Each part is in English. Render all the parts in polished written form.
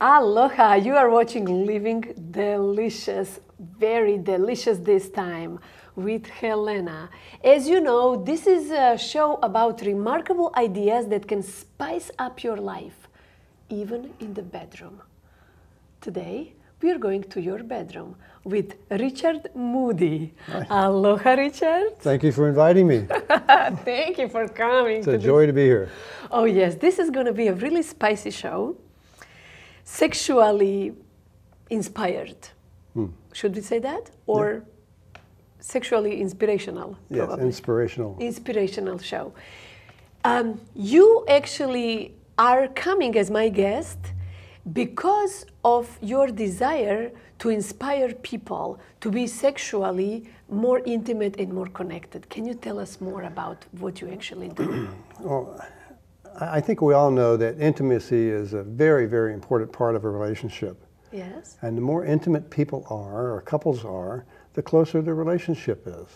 Aloha, you are watching Living Delicious, very delicious this time with Helena. As you know, this is a show about remarkable ideas that can spice up your life, even in the bedroom. Today, we are going to your bedroom with Richard Moody. Hi. Aloha, Richard. Thank you for inviting me. Thank you for coming. It's a joy to be here. Oh yes, this is going to be a really spicy show. Sexually inspired. Should we say that? Or sexually inspirational? Yes, probably. inspirational. Inspirational show. You actually are coming as my guest because of your desire to inspire people to be sexually more intimate and more connected. Can you tell us more about what you actually do? Well, I think we all know that intimacy is a very, very important part of a relationship. Yes. And the more intimate people are, or couples are, the closer the relationship is.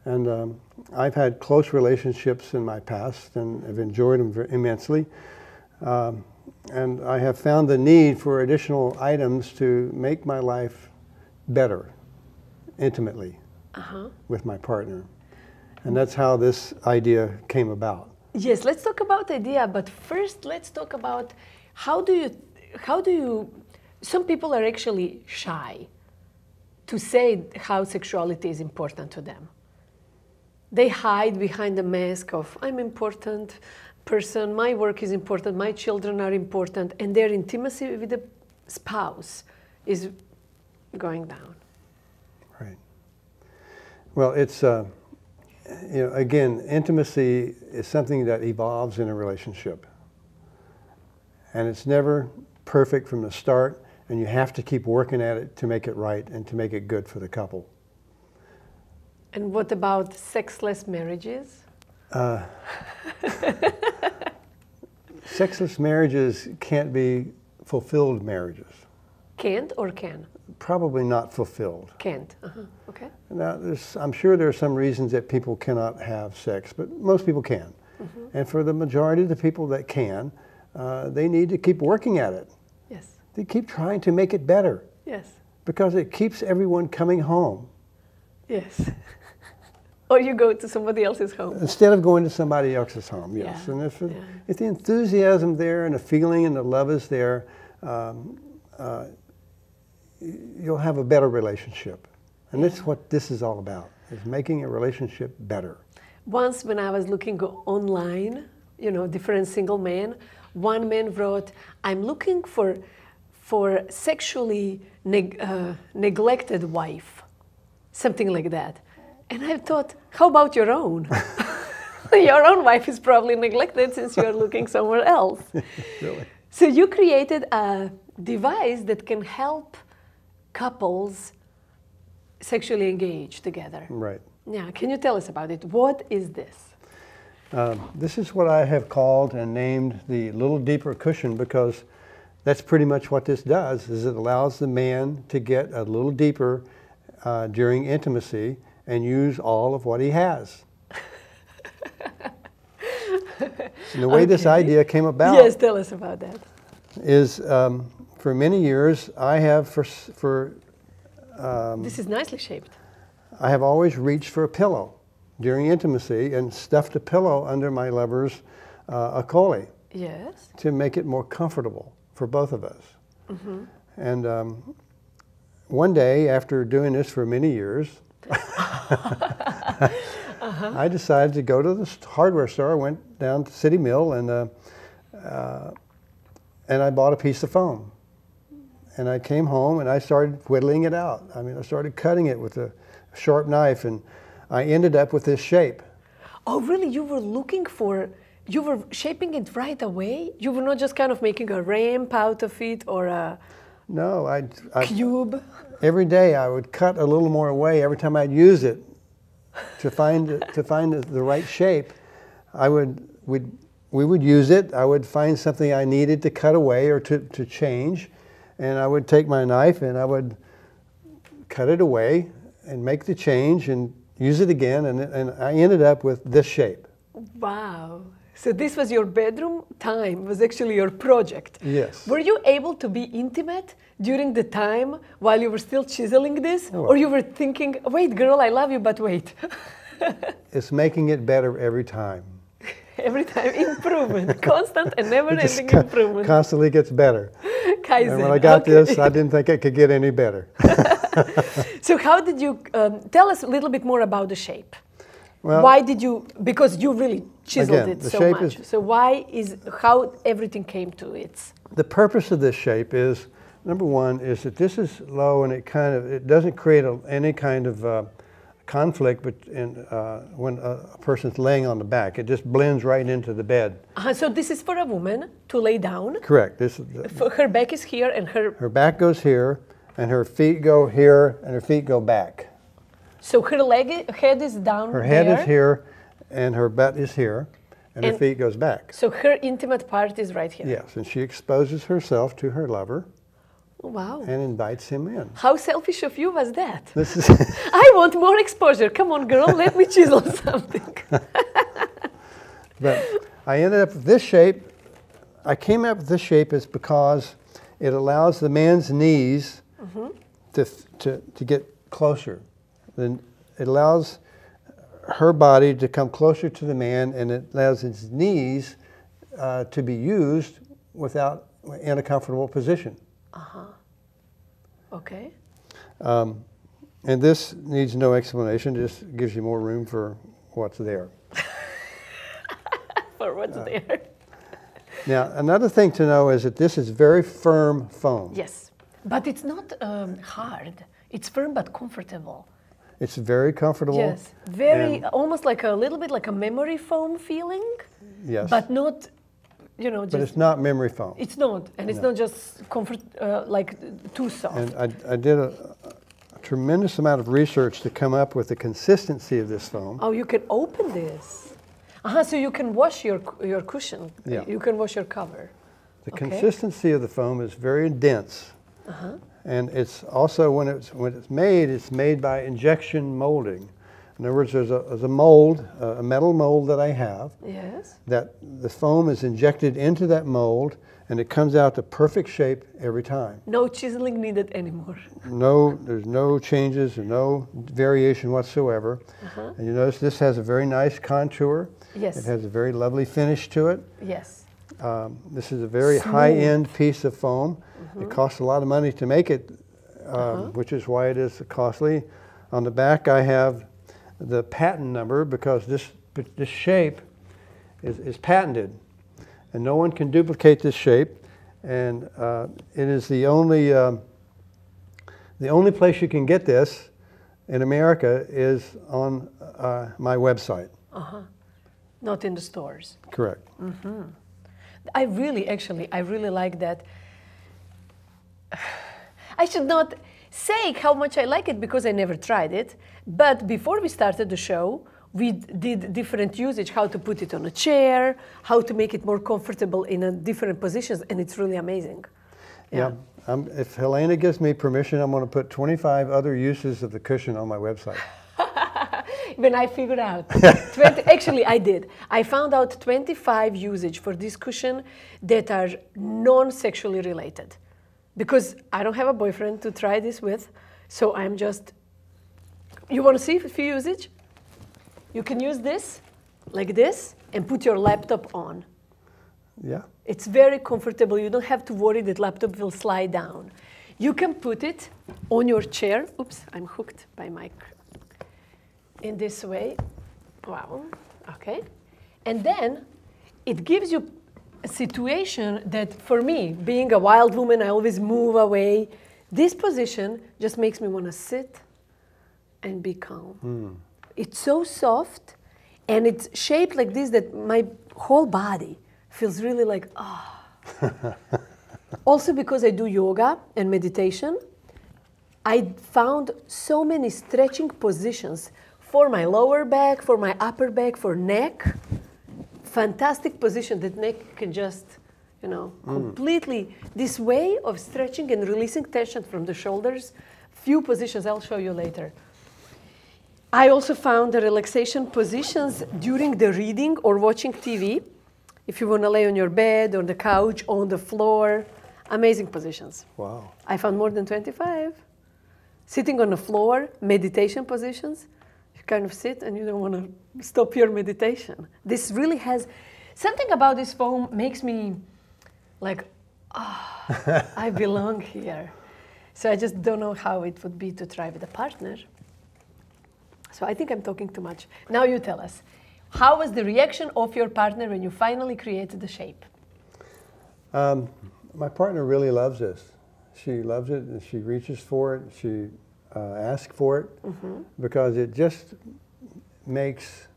And I've had close relationships in my past and have enjoyed them immensely. And I have found the need for additional items to make my life better, intimately, with my partner. And that's how this idea came about. Yes, let's talk about the idea, but first let's talk about how do you, some people are actually shy to say how sexuality is important to them. They hide behind the mask of, I'm important person, my work is important, my children are important, and their intimacy with the spouse is going down. Right. Well, it's, again, intimacy is something that evolves in a relationship. And it's never perfect from the start, and you have to keep working at it to make it right and to make it good for the couple. And what about sexless marriages? Sexless marriages can't be fulfilled marriages. Can't or can? Probably not fulfilled. Can't. Okay. Now, I'm sure there are some reasons that people cannot have sex, but most people can. And for the majority of the people that can, they need to keep working at it. Yes. They keep trying to make it better. Yes. Because it keeps everyone coming home. Yes. Or you go to somebody else's home. Instead of going to somebody else's home, yes. Yeah. And if the enthusiasm there and the feeling and the love is there, you'll have a better relationship. And that's what this is all about, is making a relationship better. Once when I was looking online, different single men, one man wrote, I'm looking for sexually neglected wife, something like that. And I thought, how about your own? Your own wife is probably neglected since you're looking somewhere else. Really? So you created a device that can help couples sexually engage together. Right. Yeah, can you tell us about it? What is this? This is what I have called and named the little deeper cushion, because that's pretty much what this does, is it allows the man to get a little deeper during intimacy and use all of what he has. And the way this idea came about, yes, tell us about that, is for many years I have this is nicely shaped. I have always reached for a pillow during intimacy and stuffed a pillow under my lover's acoli. Yes. To make it more comfortable for both of us. And one day, after doing this for many years, I decided to go to the hardware store. I went down to City Mill and I bought a piece of foam. And I came home and I started whittling it out. I mean, I started cutting it with a sharp knife, and I ended up with this shape. Oh, really? You were shaping it right away? You were not just kind of making a ramp out of it or a cube? Every day I would cut a little more away every time I'd use it to find the right shape. We would use it. I would find something I needed to cut away or to change, and I would take my knife and I would cut it away and make the change and use it again, and I ended up with this shape. Wow. So this was your bedroom time, was actually your project. Yes. Were you able to be intimate during the time while you were still chiseling this? Oh. Or you were thinking, wait, girl, I love you, but wait. It's making it better every time. Every time, improvement, constant and never-ending It improvement. constantly gets better. Kaizen. And when I got Okay. this, I didn't think it could get any better. So how did you, tell us a little bit more about the shape. Well, Why did you, because you really chiseled again, it the so shape much. is- So why is, how everything came to it? the purpose of this shape is, number one, is that this is low and it doesn't create any kind of conflict when a person's laying on the back. It just blends right into the bed. So this is for a woman to lay down. Correct. Her back is here and Her back goes here, and her feet go here, and her feet go back. so her head is down Her head there. is here, and her butt is here, and her And- feet goes back. So her intimate part is right here. Yes, and she exposes herself to her lover Wow. and invites him in. How selfish of you was that? This is I want more exposure. Come on, girl, let me chisel something. But I ended up with this shape. I came up with this shape is because it allows the man's knees to get closer. Then it allows her body to come closer to the man, and it allows his knees to be used in a comfortable position. Okay. And this needs no explanation, just gives you more room for what's there. For what's there? Now, another thing to know is that this is very firm foam. Yes. But it's not hard. It's firm but comfortable. It's very comfortable. Yes. Very, and- almost like a little bit like a memory foam feeling. Yes. But not, you know, just. But it's not memory foam. It's not. And it's No. not just comfort, like too soft. And I did a tremendous amount of research to come up with the consistency of this foam. Oh, you can open this. So you can wash your cushion. Yeah. You can wash your cover. The Okay. consistency of the foam is very dense. And it's also, when it's made by injection molding. In other words, there's a mold, a metal mold that I have, Yes. that the foam is injected into that mold, and it comes out the perfect shape every time. No chiseling needed anymore. There's no changes and no variation whatsoever. And you notice this has a very nice contour. Yes. It has a very lovely finish to it. Yes. This is a very Smooth. high-end piece of foam. It costs a lot of money to make it, which is why it is costly. On the back I have the patent number, because this shape is patented. And no one can duplicate this shape. And it is the only place you can get this in America is on my website. Not in the stores. Correct. I really like that. I should not say how much I like it because I never tried it. But before we started the show, we did different usage, how to put it on a chair, how to make it more comfortable in a different positions, and it's really amazing. Yeah. If Helena gives me permission, I'm going to put 25 other uses of the cushion on my website. When I figured out, actually I did. I found out 25 usage for this cushion that are non-sexually related. Because I don't have a boyfriend to try this with, so I'm just, you want to see a few usage? You can use this, like this, and put your laptop on. Yeah. It's very comfortable. You don't have to worry that laptop will slide down. You can put it on your chair. Oops, I'm hooked by my, in this way. Wow, okay. And then it gives you a situation that for me, being a wild woman, I always move away. This position just makes me want to sit and be calm. It's so soft, and it's shaped like this that my whole body feels really like, Also because I do yoga and meditation, I found so many stretching positions for my lower back, for my upper back, for neck. Fantastic position that neck can just, completely, this way of stretching and releasing tension from the shoulders, few positions I'll show you later. I also found the relaxation positions during the reading or watching TV. If you want to lay on your bed, on the couch, on the floor, amazing positions. Wow. I found more than 25. Sitting on the floor, meditation positions. You kind of sit and you don't want to stop your meditation. This really has, something about this foam makes me like, ah, I belong here. So I just don't know how it would be to try with a partner. So I think I'm talking too much. Now you tell us, how was the reaction of your partner when you finally created the shape? My partner really loves this. She loves it and she reaches for it. She asks for it because it just makes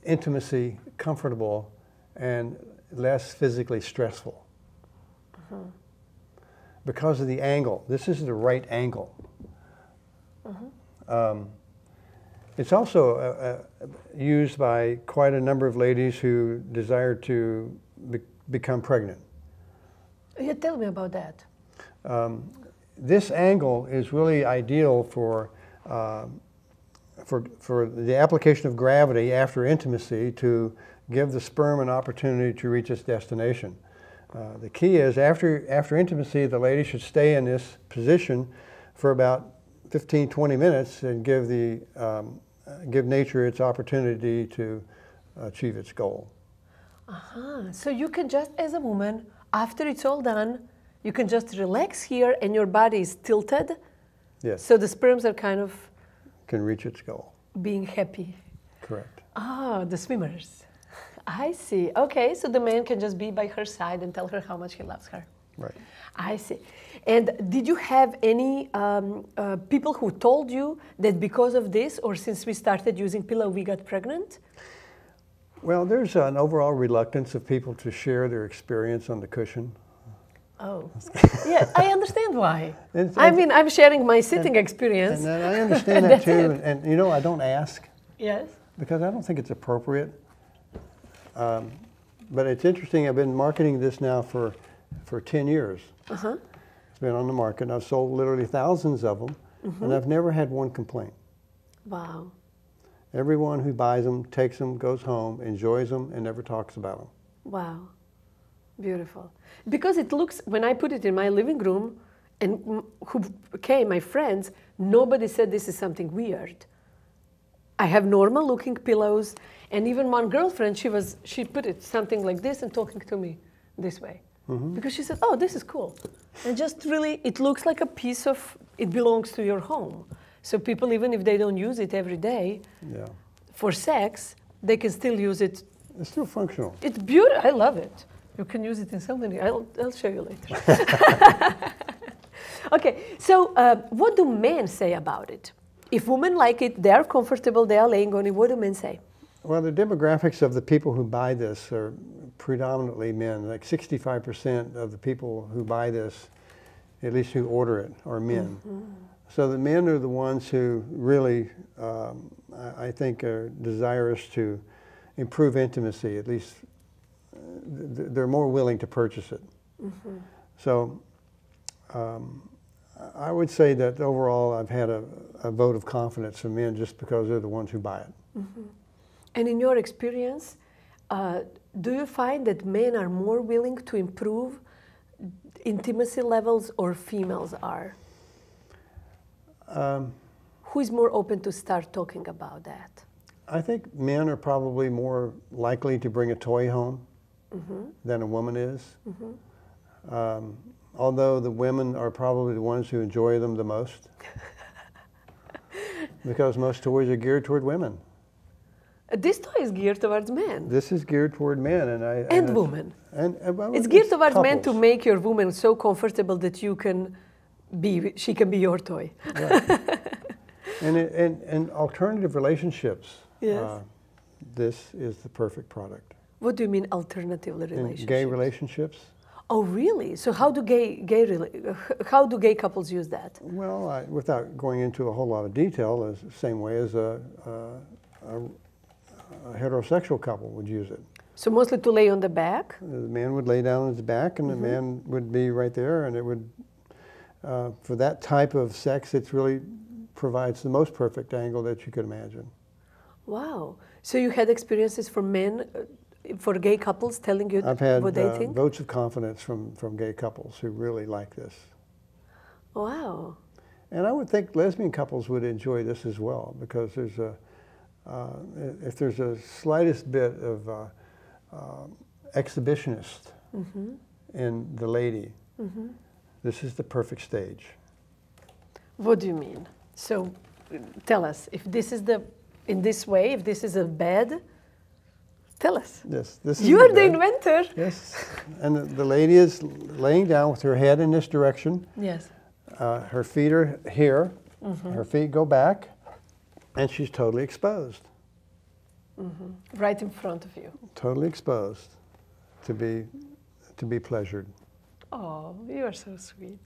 intimacy comfortable and less physically stressful. Because of the angle. This is the right angle. It's also used by quite a number of ladies who desire to become pregnant. Yeah, tell me about that. This angle is really ideal for the application of gravity after intimacy to give the sperm an opportunity to reach its destination. The key is after intimacy, the lady should stay in this position for about 15-20 minutes and give nature its opportunity to achieve its goal. So you can just, as a woman, after it's all done, you can just relax here and your body is tilted. Yes. So the sperms are kind of can reach its goal. Being happy. Correct. Ah, the swimmers. I see. Okay, so the man can just be by her side and tell her how much he loves her. Right. I see. And did you have any people who told you that because of this, or since we started using pillow, we got pregnant? Well, there's an overall reluctance of people to share their experience on the cushion. Oh, yeah, I understand why. I mean, I'm sharing my sitting experience. And I understand that too. And you know, I don't ask. Yes. Because I don't think it's appropriate. But it's interesting, I've been marketing this now for 10 years. It's been on the market, and I've sold literally thousands of them, and I've never had one complaint. Wow. Everyone who buys them, takes them, goes home, enjoys them, and never talks about them. Wow. Beautiful. Because it looks, when I put it in my living room, and who came, my friends, nobody said this is something weird. I have normal looking pillows, and even one girlfriend, she put it something like this and talking to me this way. Because she said, oh, this is cool. And just really, it looks like a piece of, it belongs to your home. So people, even if they don't use it every day for sex, they can still use it. It's still functional. It's beautiful. I love it. You can use it in so many. I'll show you later. Okay, so what do men say about it? If women like it, they are comfortable, they are laying on it, what do men say? Well, the demographics of the people who buy this are predominantly men. Like 65% of the people who buy this, at least who order it, are men. So the men are the ones who really, I think, are desirous to improve intimacy. At least they're more willing to purchase it. So I would say that overall I've had a vote of confidence from men just because they're the ones who buy it. And in your experience, do you find that men are more willing to improve intimacy levels or females are? Who is more open to start talking about that? I think men are probably more likely to bring a toy home than a woman is. Although the women are probably the ones who enjoy them the most. Because most toys are geared toward women. This toy is geared towards men. This is geared toward men. And women. Well, it's geared towards couples. men to make your woman so comfortable that you can be, she can be your toy. And alternative relationships, yes. This is the perfect product. What do you mean alternative relationships? In gay relationships. Oh, really? So how do how do gay couples use that? Well, without going into a whole lot of detail, is the same way as a heterosexual couple would use it. So mostly to lay on the back? The man would lay down on his back, and the man would be right there, and it would, for that type of sex, it really provides the most perfect angle that you could imagine. Wow. So you had experiences for men for gay couples telling you I've had what they think? votes of confidence from gay couples who really like this. Wow. And I would think lesbian couples would enjoy this as well, because there's if there's a slightest bit of exhibitionist in the lady, this is the perfect stage. What do you mean? So tell us, if this is in this way, if this is a bed, tell us. Yes, this is You're the bed. inventor. Yes, and the lady is laying down with her head in this direction. Yes. Her feet are here, her feet go back, and she's totally exposed. Right in front of you. Totally exposed to be pleasured. Oh, you are so sweet.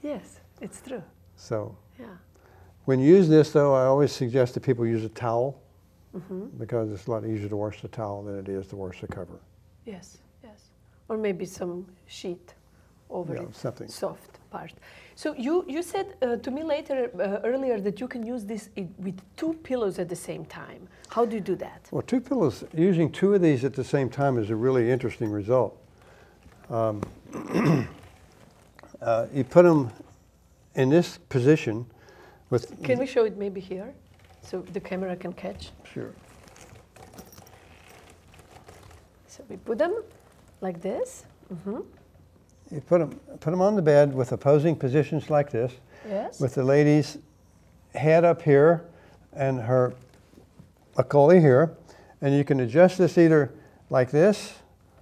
Yes, it's true. So Yeah. when you use this, though, I always suggest that people use a towel, because it's a lot easier to wash the towel than it is to wash the cover. Yes, yes. Or maybe some sheet over it. Something. Soft part. So you said to me earlier that you can use this with 2 pillows at the same time. How do you do that? Well, 2 pillows, using 2 of these at the same time is a really interesting result. You put them in this position with... Can we show it maybe here so the camera can catch? Sure. So we put them like this. You put them on the bed with opposing positions like this, Yes. with the lady's head up here and her acoli here, and you can adjust this either like this,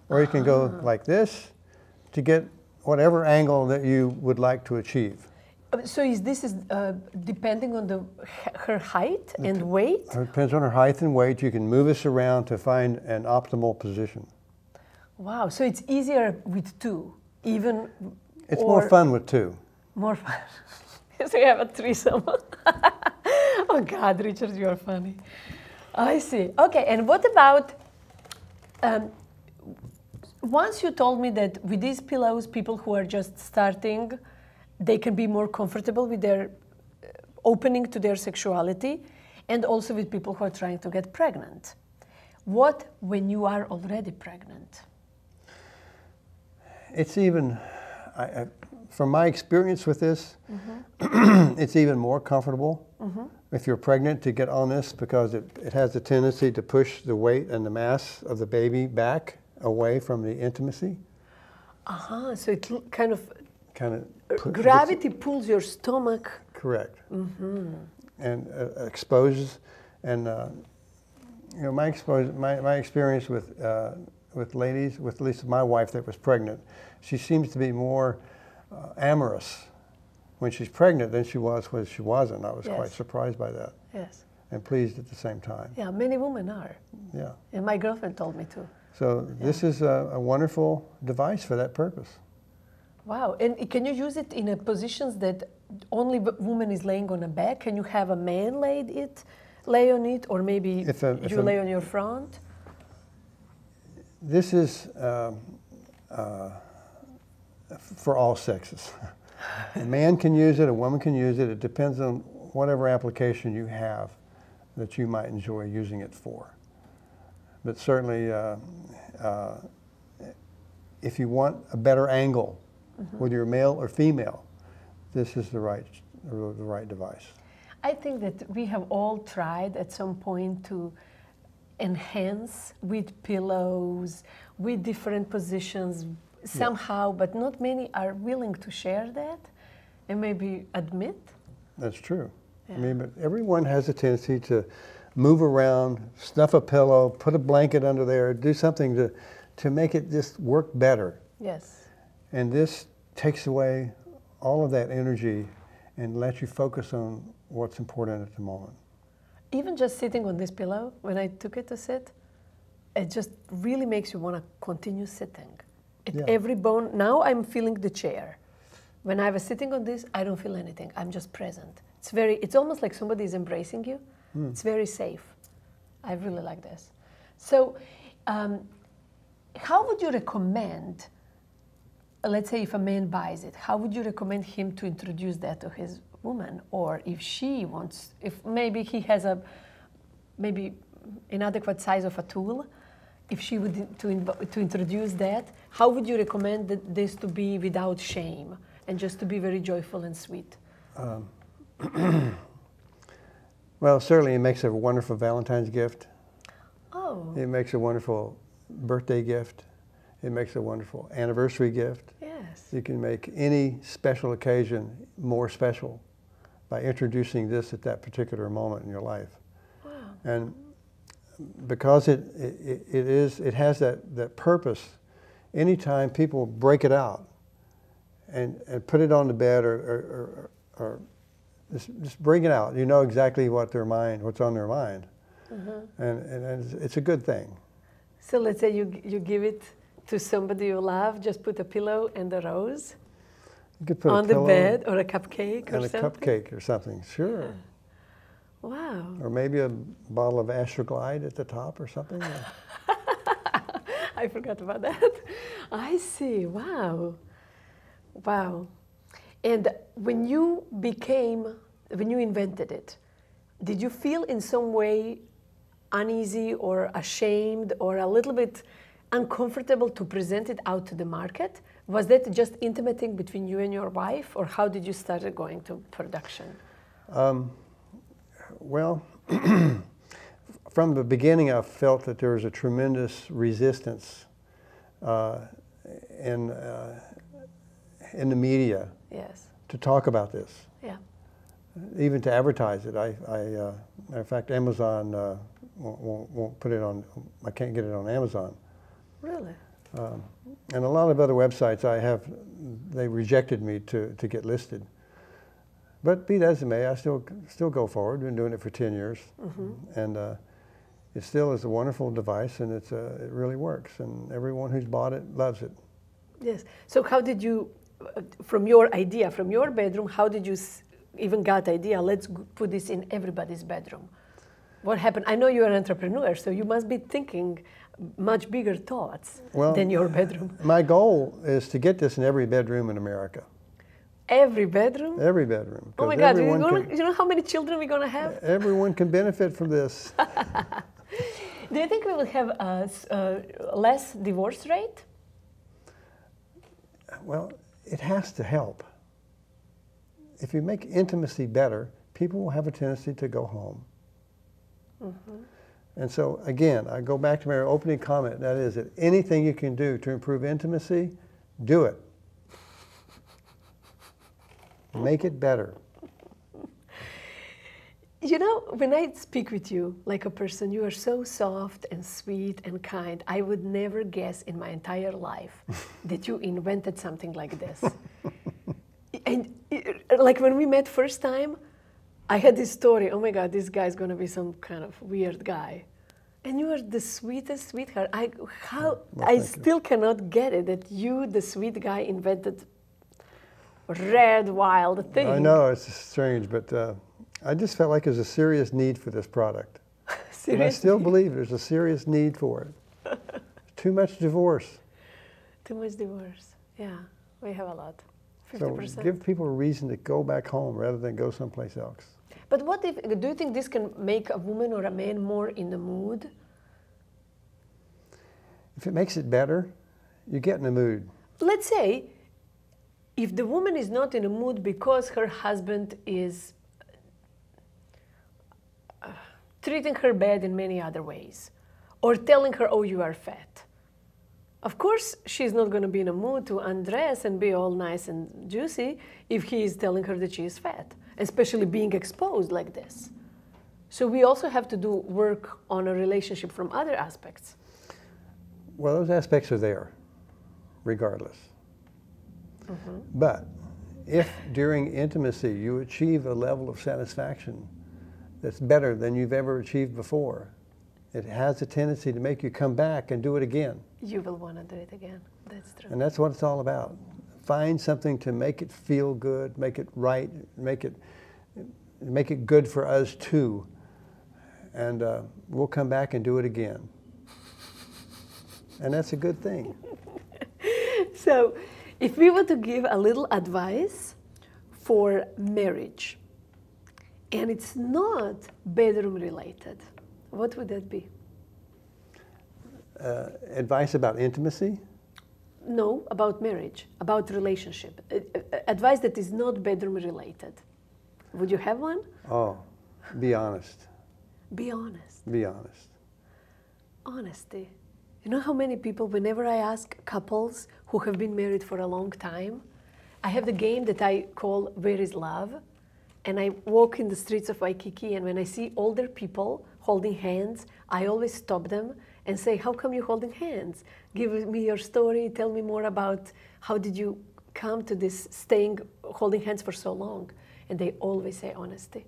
or you can go like this to get whatever angle that you would like to achieve. So this is depending on her height and weight? It depends on her height and weight. You can move this around to find an optimal position. Wow, so it's easier with 2, even... It's more fun with 2. More fun. So you have a threesome. Oh God, Richard, you're funny. I see. Okay, and what about... once you told me that with these pillows, people who are just starting, they can be more comfortable with their opening to their sexuality, and also with people who are trying to get pregnant. What when you are already pregnant? It's even, from my experience with this, it's even more comfortable if you're pregnant to get on this, because it has a tendency to push the weight and the mass of the baby back away from the intimacy. So it kind of gravity pulls your stomach. Correct. And exposes, and you know, my experience with ladies, with at least my wife that was pregnant, she seems to be more amorous when she's pregnant than she was when she wasn't. I was quite surprised by that. Yes. And pleased at the same time. Yeah, many women are. Yeah. And my girlfriend told me too. So this is a wonderful device for that purpose. Wow, and can you use it in a positions that only woman is laying on a back? Can you have a man lay on it, or maybe you lay on your front? This is for all sexes. A man can use it, a woman can use it. It depends on whatever application you have that you might enjoy using it for. But certainly, if you want a better angle, whether you're male or female, this is the right device. I think that we have all tried at some point to enhance with pillows, with different positions somehow, but not many are willing to share that and maybe admit. That's true. Yeah. I mean, but everyone has a tendency to move around, stuff a pillow, put a blanket under there, do something to make it just work better. Yes. And this takes away all of that energy and lets you focus on what's important at the moment. Even just sitting on this pillow, when I took it to sit, it just really makes you want to continue sitting. Every bone, now I'm feeling the chair. When I was sitting on this, I don't feel anything. I'm just present. It's almost like somebody is embracing you. It's very safe. I really like this. So how would you recommend, let's say if a man buys it, how would you recommend him to introduce that to his woman? Or if she wants, if maybe he has maybe inadequate size of a tool, if she would to introduce that, how would you recommend this to be without shame and just to be very joyful and sweet? Well, certainly it makes a wonderful Valentine's gift. Oh. It makes a wonderful birthday gift. It makes a wonderful anniversary gift. Yes. You can make any special occasion more special by introducing this at that particular moment in your life. Wow. And because it has that purpose, anytime people break it out and put it on the bed or just bring it out, you know exactly what's on their mind. Mm-hmm. And it's a good thing. So let's say you give it to somebody you love, just put a pillow and a rose you could put on a the pillow bed or a cupcake or and something. a cupcake or something, sure. Yeah. Wow. Or maybe a bottle of Astroglide at the top or something. I forgot about that. I see. Wow. Wow. And when you invented it, did you feel in some way uneasy or ashamed or a little bit uncomfortable to present it out to the market? Was that just intimate thing between you and your wife, or how did you start going to production? Well, from the beginning, I felt that there was a tremendous resistance in the media. Yes. To talk about this. Yeah. Even to advertise it. In fact, Amazon won't put it on. I can't get it on Amazon. Really? And a lot of other websites they rejected me to get listed. But be that as it may, I still go forward. Been doing it for 10 years, and it still is a wonderful device, and it really works. And everyone who's bought it loves it. Yes. So how did you, from your idea, from your bedroom, how did you even got the idea? Let's put this in everybody's bedroom. What happened? I know you're an entrepreneur, so you must be thinking much bigger thoughts than your bedroom. My goal is to get this in every bedroom in America. Every bedroom? Every bedroom. Oh my God, you know how many children we're going to have? Everyone can benefit from this. Do you think we will have a less divorce rate? Well, it has to help. If you make intimacy better, people will have a tendency to go home. And so, again, I go back to my opening comment, that is that anything you can do to improve intimacy, do it. Make it better. You know, when I speak with you like a person, you are so soft and sweet and kind. I would never guess in my entire life that you invented something like this. And like when we met first time, I had this story, oh my God, this guy's going to be some kind of weird guy. And you are the sweetest sweetheart. I still cannot get it that you, the sweet guy, invented red, wild thing. I know, it's strange, but I just felt like there's a serious need for this product. And I still believe there's a serious need for it. Too much divorce. Too much divorce, yeah. We have a lot, 50%. So give people a reason to go back home rather than go someplace else. But do you think this can make a woman or a man more in the mood? If it makes it better, you get in the mood. Let's say, if the woman is not in a mood because her husband is treating her bad in many other ways, or telling her, oh, you are fat. Of course, she's not going to be in a mood to undress and be all nice and juicy if he is telling her that she is fat, especially being exposed like this. So we also have to do work on a relationship from other aspects. Well, those aspects are there, regardless. But if during intimacy you achieve a level of satisfaction that's better than you've ever achieved before, it has a tendency to make you come back and do it again. You will want to do it again. That's true. And that's what it's all about. Find something to make it feel good, make it right, make it good for us too. And we'll come back and do it again. And that's a good thing. So, if we were to give a little advice for marriage, and it's not bedroom related, what would that be? advice about intimacy? No, about marriage, about relationship. Advice that is not bedroom related. Would you have one? Oh, be honest. Be honest. Be honest. Honesty. You know how many people, whenever I ask couples who have been married for a long time, I have the game that I call Where is Love? And I walk in the streets of Waikiki, and when I see older people holding hands, I always stop them and say, how come you're holding hands? Give me your story, tell me more about how did you come to this holding hands for so long? And they always say honesty,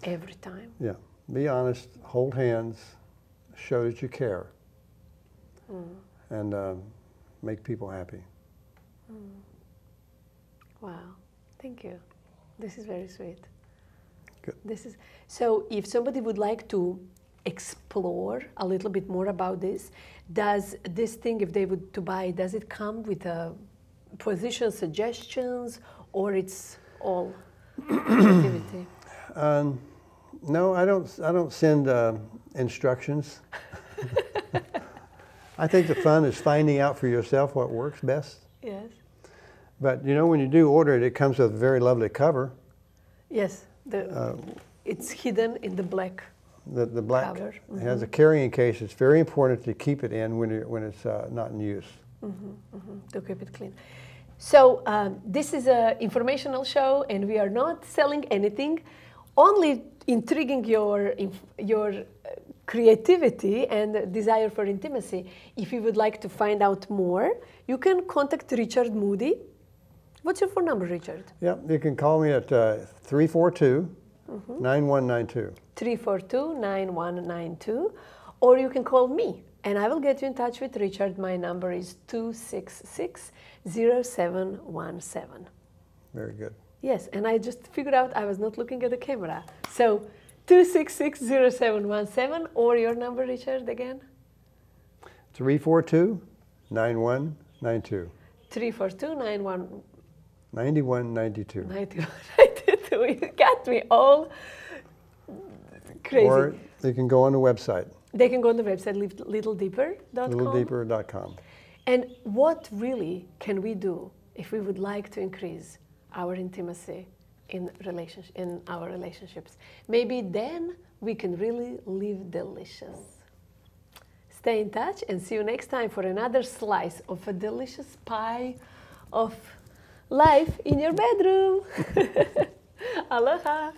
every time. Yeah, be honest, hold hands, show that you care, and make people happy. Wow, thank you. This is very sweet. Good. So if somebody would like to explore a little bit more about this, does this thing, if they would to buy, does it come with position suggestions, or it's all creativity? No, I don't send instructions. I think the fun is finding out for yourself what works best. Yes. But you know, when you do order it, it comes with a very lovely cover. Yes, it's hidden in the black. The black cover. It has a carrying case. It's very important to keep it in when it's not in use. To keep it clean. So this is an informational show, and we are not selling anything, only intriguing your creativity and desire for intimacy. If you would like to find out more, you can contact Richard Moody. What's your phone number, Richard? Yeah, you can call me at 342-9192. 342-9192, or you can call me, and I will get you in touch with Richard. My number is 266-0717. Very good. Yes, and I just figured out I was not looking at the camera. So 266-0717, or your number, Richard, again? 342-9192. 342-9192. 9192. 9192. You got me all crazy. Or they can go on the website. They can go on the website, littledeeper.com. Littledeeper.com. And what really can we do if we would like to increase our intimacy in our relationships? Maybe then we can really live delicious. Stay in touch and see you next time for another slice of a delicious pie of life in your bedroom. Aloha.